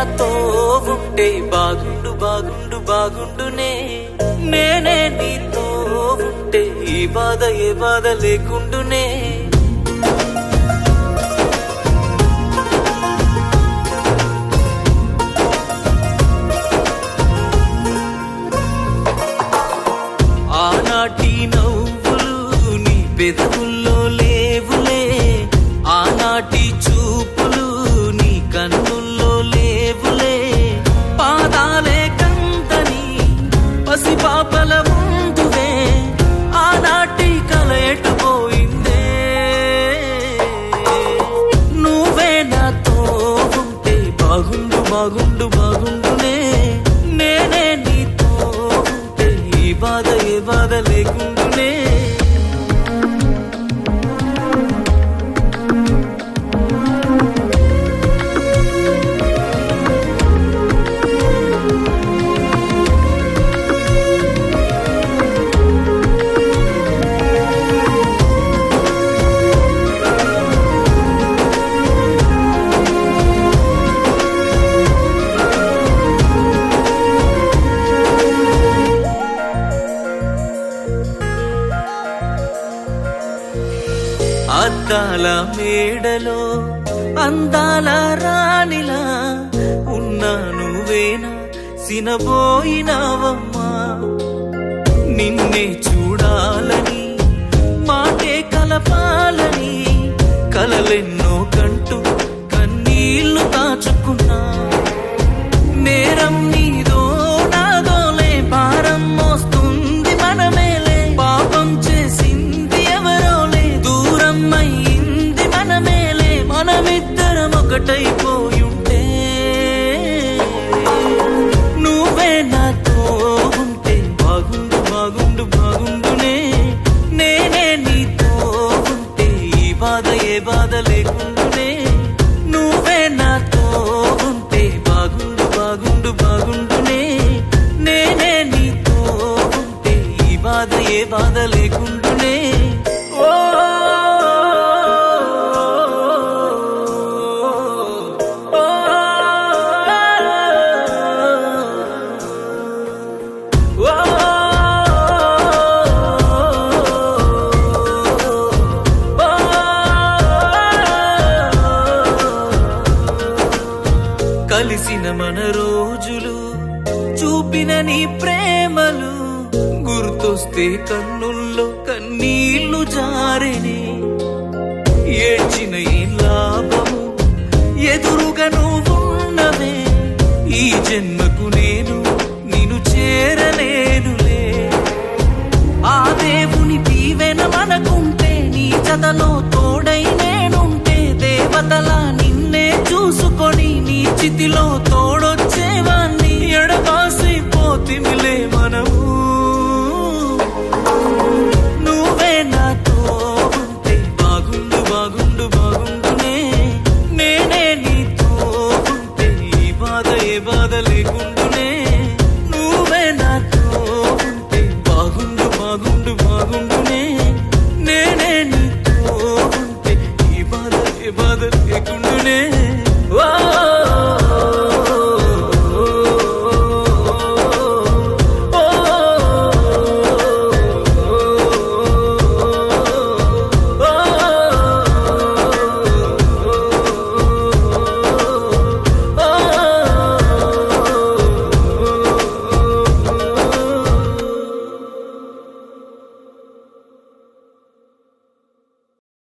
నాతో ఉంటే బాగుండు బాగుండు బాగుండునే, నేనే నీతో ఉంటే ఈ బాధ ఏ బాధ లేకుండునే. ఆనాటి నవ్వులు నీ పెదవుల్లో లేవులే, ఆనాటి చూపులు నీ కన్నుల్లో లేవులే, పాదాలే కందని పసిపాపల ముందువే, ఆనాటి కల ఎటుపోయిందే. నువ్వే నాతో ఉంటే బాగుండు బాగుండు బాగుండునే, నేనే నీతో ఉంటే ఈ బాధ ఏ బాధ లేకుండునే. అద్దాల మేడలో అందాల రాణిలా ఉన్నా నువ్వేనా సినబోయినావమ్మా, నిన్నే చూడాలని మాటే కలపాలని కలలెన్నో కంటూ కన్నీళ్లు దాచుకున్నా. నేరం నీదో నాదోలే, భారం మోస్తుంది మనమేలే, పాపం చేసింది ఎవరోలే, దూరం అయింది మనమేలే, మనమిద్దరం ఒకటైపోయుంటే. నువ్వే నాతో ఉంటే బాగుండు బాగుండు బాగుండునే, నేనే నీతో ఉంటే ఈ బాధ ఏ బాధ లేకుండునే. నువ్వే నాతో ఉంటే బాగుండు బాగుండు బాగుండునే, నేనే నీతో ఉంటే ఈ బాధ ఏ బాధ లేకుండునే. ఓ కలిసిన మన రోజులు చూపిన నీ ప్రేమలు గుర్తొస్తే కన్నుల్లో కన్నీళ్లు జారెనే. ఏడ్చిన ఈ లాభము ఎదురుగా నువ్వున్నవే, ఈ జన్మకు నేను నిన్ను చేరలేనులే. ఆ దేవుని దీవెన మనకుంటే, నీ జతలో తోడై నేనుంటే, దేవతలా నిన్నే చూసుకొని నీ చితిలో తోడొచ్చేవాణ్ణి. ఎడబాసిపోతిమిలే మనము, నువ్వే నాతో ఉంటే బాగుండు బాగుండు బాగుండునే, నేనే నీతో ఉంటే ఈ బాధ ఏ బాధ లేకుండునే. నువ్వే నాతో ఉంటే బాగుండు బాగుండు బాగుండునే, నేనే నీతో ఉంటే ఈ బాధ ఏ బాధ లేకుండునే.